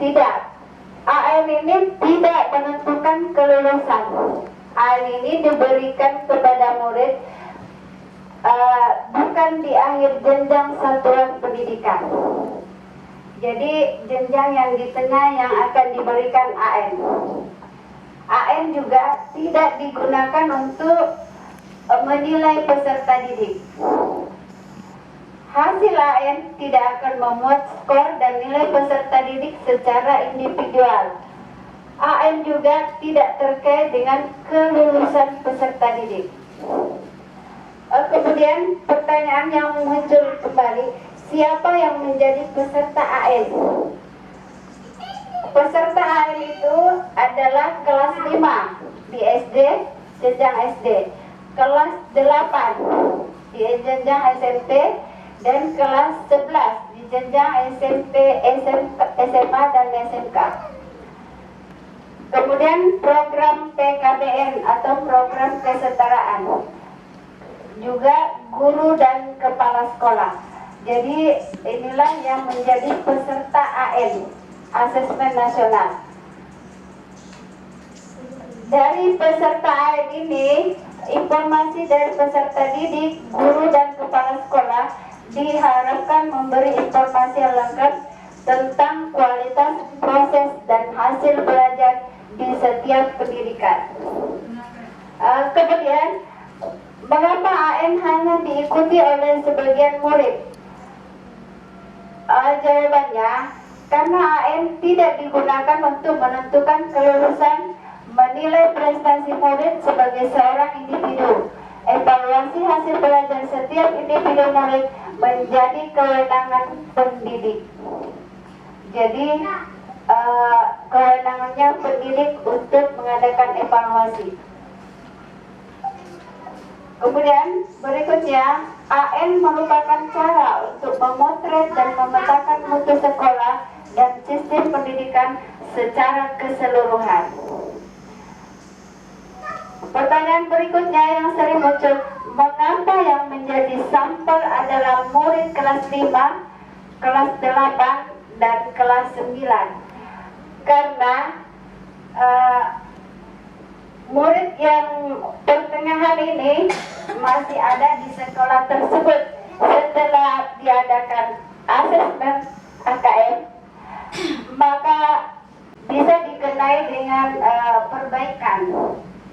Tidak. AN ini tidak menentukan kelulusan. AN ini diberikan kepada murid bukan di akhir jenjang satuan pendidikan. Jadi jenjang yang di tengah yang akan diberikan AN. AN juga tidak digunakan untuk menilai peserta didik. Hasil AN tidak akan memuat skor dan nilai peserta didik secara individual. AN juga tidak terkait dengan kelulusan peserta didik. Kemudian pertanyaan yang muncul kembali, siapa yang menjadi peserta AN? Peserta AN itu adalah kelas 5 di SD, jenjang SD, kelas 8 di jenjang SMP, dan kelas 11 di jenjang SMP, SMA, dan SMK. Kemudian program PKBN atau program kesetaraan, juga guru dan kepala sekolah. Jadi inilah yang menjadi peserta AN, Asesmen Nasional. Dari peserta AN ini, informasi dari peserta didik, guru, dan kepala sekolah diharapkan memberi informasi yang lengkap tentang kualitas, proses, dan hasil belajar di setiap pendidikan. Kemudian, mengapa AN hanya diikuti oleh sebagian murid? Jawabannya, karena AN tidak digunakan untuk menentukan kelulusan, menilai prestasi murid sebagai seorang individu. Evaluasi hasil belajar setiap individu murid menjadi kewenangan pendidik. Jadi kewenangannya pendidik untuk mengadakan evaluasi. Kemudian berikutnya, AN merupakan cara untuk memotret dan memetakan mutu sekolah dan sistem pendidikan secara keseluruhan. Pertanyaan berikutnya yang sering muncul, mengapa yang menjadi sampel adalah murid kelas 5, kelas 8, dan kelas 9? Karena murid yang pertengahan ini masih ada di sekolah tersebut setelah diadakan asesmen AKM, maka bisa dikenai dengan perbaikan.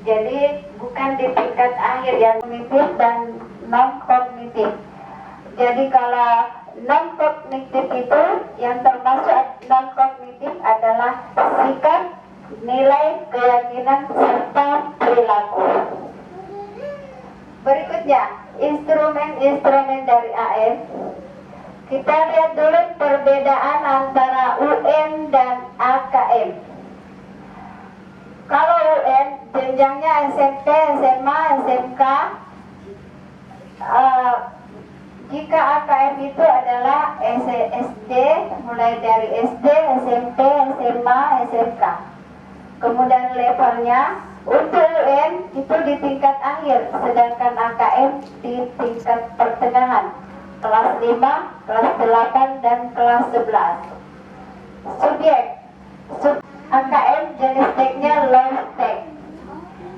Jadi bukan di tingkat akhir yang kognitif dan non-kognitif. Jadi kalau non-kognitif itu yang termasuk non-kognitif adalah sikap, nilai, keyakinan, serta perilaku. Berikutnya, instrumen-instrumen dari AN. Kita lihat dulu perbedaan antara UN dan AKM. Kalau UN, jenjangnya SMP, SMA, SMK. Jika AKM itu adalah SD, mulai dari SD, SMP, SMA, SMK. Kemudian levelnya, untuk UN itu di tingkat akhir, sedangkan AKM di tingkat pertengahan, kelas 5, kelas 8, dan kelas 11. Subjek, AKM jenis teknya low tech.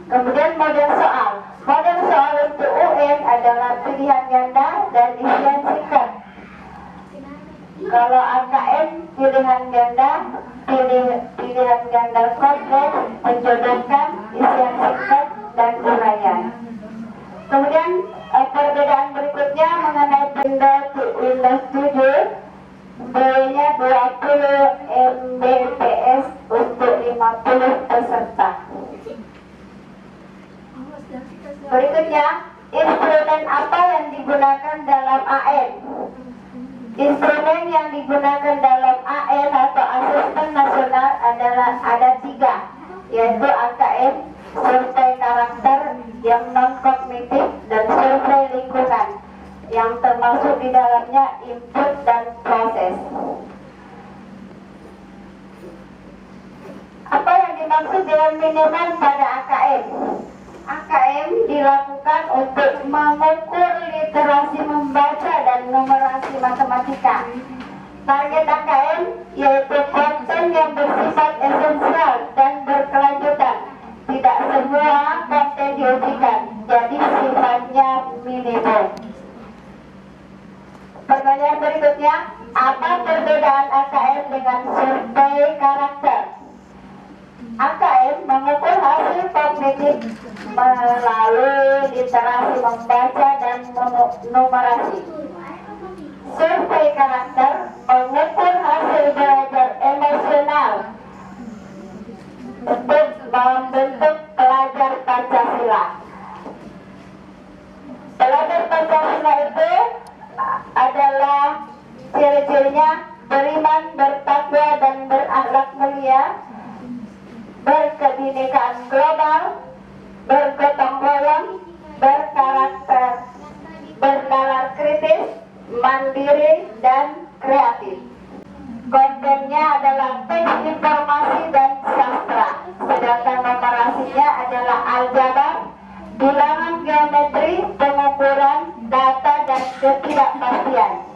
Kemudian model soal. Model soal untuk UN adalah pilihan ganda dan isian singkat. Kalau AKM pilihan ganda, pilihan ganda kompleks, menjodohkan, isian singkat, dan uraian. Kemudian perbedaan berikutnya mengenai Windows 7. B-nya 20 Mbps untuk 50 peserta. Berikutnya, instrumen apa yang digunakan dalam AN? Instrumen yang digunakan dalam AN atau Asesmen Nasional adalah ada 3, yaitu AKM, survei karakter yang non-kognitif, dan survei lingkungan yang termasuk di dalamnya input dan proses. Apa yang dimaksud dengan minimal pada AKM? AKM dilakukan untuk mengukur literasi membaca dan numerasi matematika. Target AKM yaitu konten yang bersifat esensial dan berkelanjutan. Tidak semua konten diujikan, jadi sifatnya minimum. Pertanyaan berikutnya, apa perbedaan AKM dengan survei karakter? AKM mengukur hasil kognitif melalui literasi membaca dan numerasi. Survei karakter mengukur hasil belajar emosional untuk membentuk pelajar Pancasila. Pelajar Pancasila itu adalah ciri-cirinya beriman, bertakwa dan berakhlak mulia, berkebinekaan global, bergotong royong, berkarakter, bernalar kritis, mandiri dan kreatif. Kontennya adalah teks, informasi dan sastra, sedangkan numerasinya adalah aljabar, bilangan geometri, pengukuran, data dan ketidakpastian.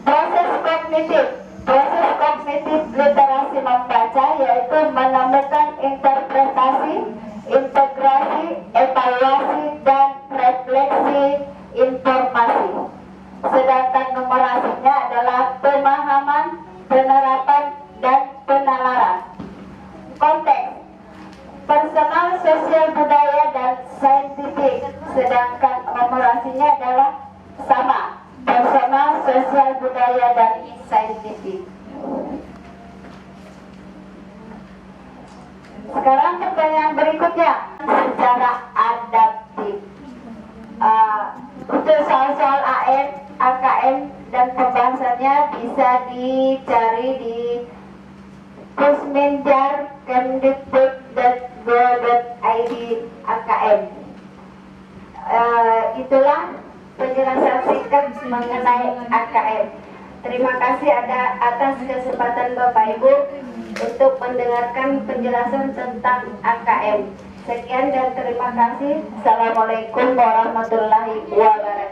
Proses kognitif literasi membaca yaitu menemukan interpretasi, integrasi, evaluasi dan refleksi informasi. Sedangkan numerasinya adalah pemahaman, penerapan dan penalaran. Konteks personal, sosial, budaya dan saintifik, sedangkan numerasinya adalah sama, personal, sosial, budaya dan saintifik. Sekarang pertanyaan berikutnya, secara adaptif. Untuk soal-soal AN, AKM dan pembahasannya bisa dicari di pusminjar.kemdikbud.go.id AKM. Itulah penjelasan singkat mengenai AKM. Terima kasih atas kesempatan Bapak Ibu untuk mendengarkan penjelasan tentang AKM. Sekian dan terima kasih. Assalamualaikum warahmatullahi wabarakatuh.